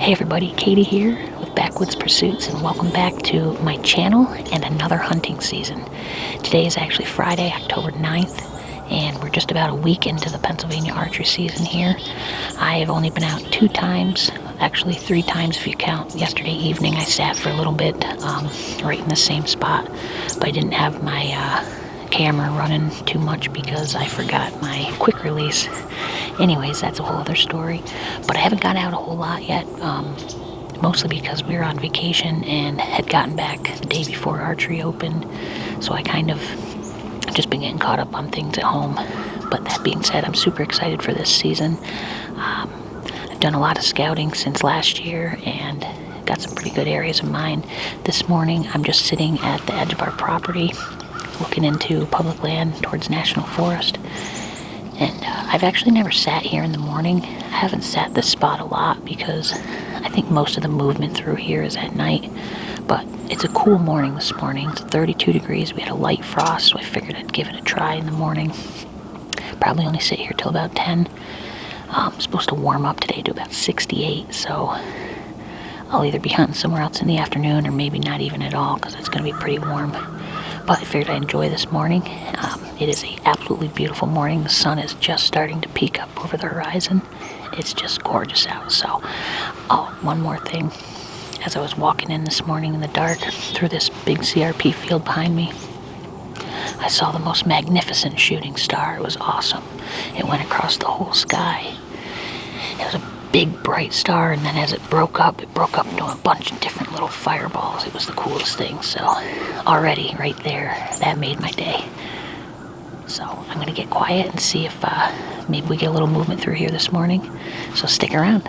Hey everybody, Katie here with Backwoods Pursuits, and welcome back to my channel and another hunting season. Today is actually Friday, October 9th, and we're just about a week into the Pennsylvania archery season here. I have only been out 2 times, actually 3 times if you count. Yesterday evening I sat for a little bit right in the same spot, but I didn't have my camera running too much because I forgot my quick release. Anyways, that's a whole other story. But I haven't got out a whole lot yet, mostly because we were on vacation and had gotten back the day before archery opened. So I kind of just been getting caught up on things at home. But that being said, I'm super excited for this season. I've done a lot of scouting since last year and got some pretty good areas in mind. This morning, I'm just sitting at the edge of our property, looking into public land towards National Forest. And I've actually never sat here in the morning. I haven't sat this spot a lot because I think most of the movement through here is at night. But it's a cool morning this morning. It's 32 degrees. We had a light frost, so I figured I'd give it a try in the morning. Probably only sit here till about 10. I'm supposed to warm up today to about 68, so I'll either be hunting somewhere else in the afternoon or maybe not even at all because it's going to be pretty warm. But I figured I'd enjoy this morning. It is an absolutely beautiful morning. The sun is just starting to peek up over the horizon. It's just gorgeous out. So, one more thing. As I was walking in this morning in the dark through this big CRP field behind me, I saw the most magnificent shooting star. It was awesome. It went across the whole sky. It was a big bright star, and then as it broke up into a bunch of different little fireballs. It was the coolest thing. So already right there, that made my day. So I'm going to get quiet and see if maybe we get a little movement through here this morning. So stick around.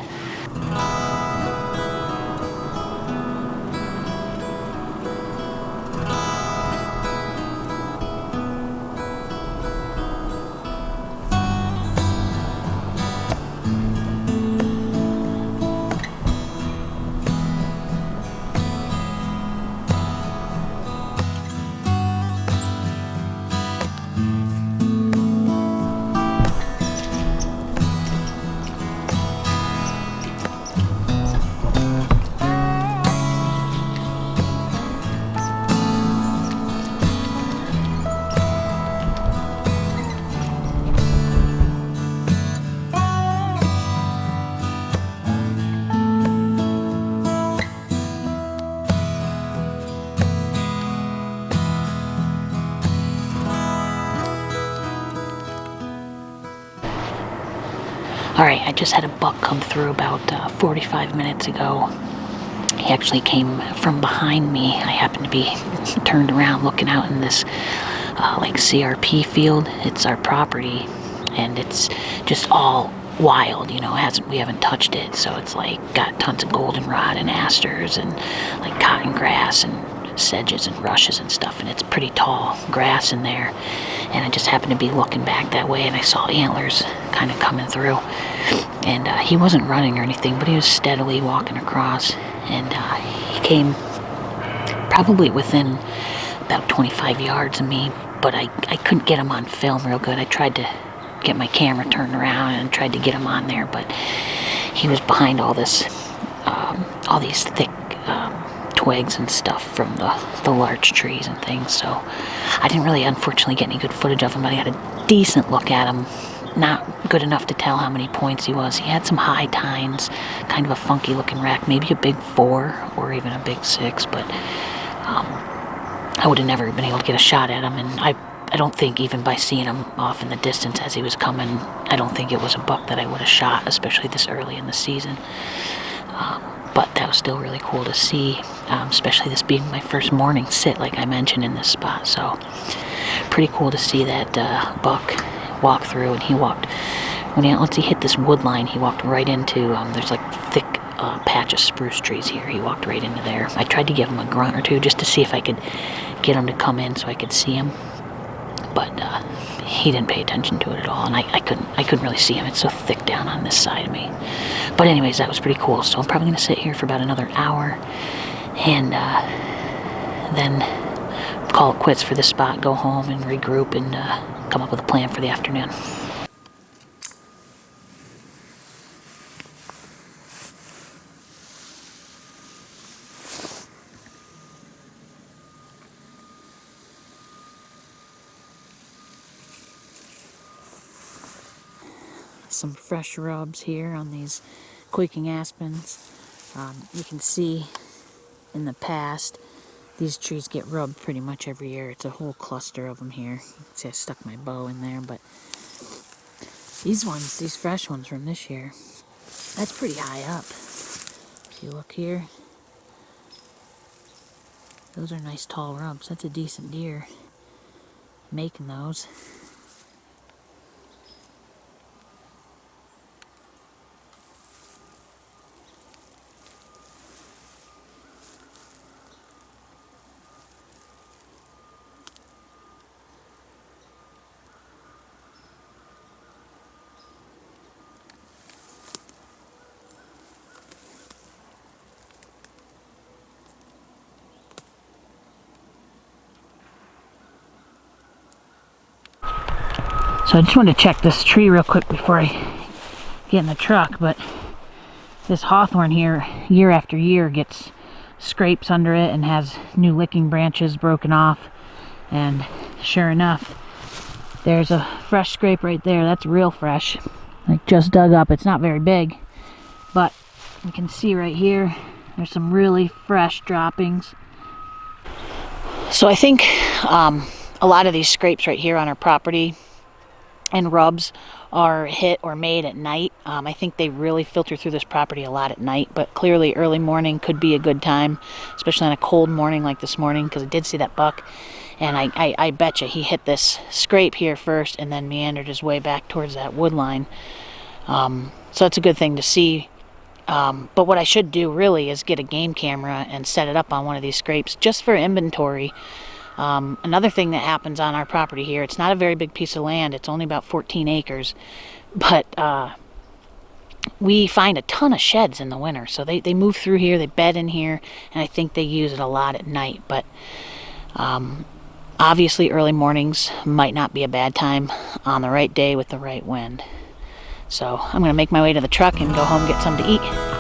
Alright, I just had a buck come through about 45 minutes ago. He actually came from behind me. I happened to be turned around looking out in this like CRP field. It's our property and it's just all wild, you know. We haven't touched it, so it's like got tons of goldenrod and asters and like cotton grass and sedges and rushes and stuff, and it's pretty tall grass in there. And I just happened to be looking back that way and I saw antlers kind of coming through, and he wasn't running or anything, but he was steadily walking across, and he came probably within about 25 yards of me, but I couldn't get him on film real good. I tried to get my camera turned around and tried to get him on there, but he was behind all these thick twigs and stuff from the large trees and things, so I didn't really unfortunately get any good footage of him, but I got a decent look at him. Not good enough to tell how many points he was. He had some high tines, kind of a funky looking rack, maybe a big 4 or even a big 6, but I would have never been able to get a shot at him, and I don't think even by seeing him off in the distance as he was coming, I don't think it was a buck that I would have shot, especially this early in the season. But that was still really cool to see, especially this being my first morning sit, like I mentioned, in this spot. So pretty cool to see that buck walk through, and he walked, once he hit this wood line, he walked right into, there's like thick patch of spruce trees here. He walked right into there. I tried to give him a grunt or two just to see if I could get him to come in so I could see him, but he didn't pay attention to it at all, and I couldn't really see him. It's so thick down on this side of me. But anyways, that was pretty cool. So I'm probably going to sit here for about another hour and then call it quits for this spot, go home and regroup and come up with a plan for the afternoon. some fresh rubs here on these quaking aspens. You can see in the past, these trees get rubbed pretty much every year. It's a whole cluster of them here. You can see I stuck my bow in there, but these ones, these fresh ones from this year, that's pretty high up. If you look here, those are nice tall rubs. That's a decent deer making those. So I just wanted to check this tree real quick before I get in the truck, but this hawthorn here, year after year, gets scrapes under it and has new licking branches broken off. And sure enough, there's a fresh scrape right there. That's real fresh. Like just dug up. It's not very big, but you can see right here, there's some really fresh droppings. So I think a lot of these scrapes right here on our property and rubs are hit or made at night. I think they really filter through this property a lot at night, but clearly early morning could be a good time, especially on a cold morning like this morning, because I did see that buck, and I bet you he hit this scrape here first and then meandered his way back towards that wood line. So that's a good thing to see. But what I should do really is get a game camera and set it up on one of these scrapes just for inventory. Another thing that happens on our property here, it's not a very big piece of land, it's only about 14 acres, but we find a ton of sheds in the winter. So they move through here, they bed in here, and I think they use it a lot at night. But obviously early mornings might not be a bad time on the right day with the right wind. So I'm going to make my way to the truck and go home and get something to eat.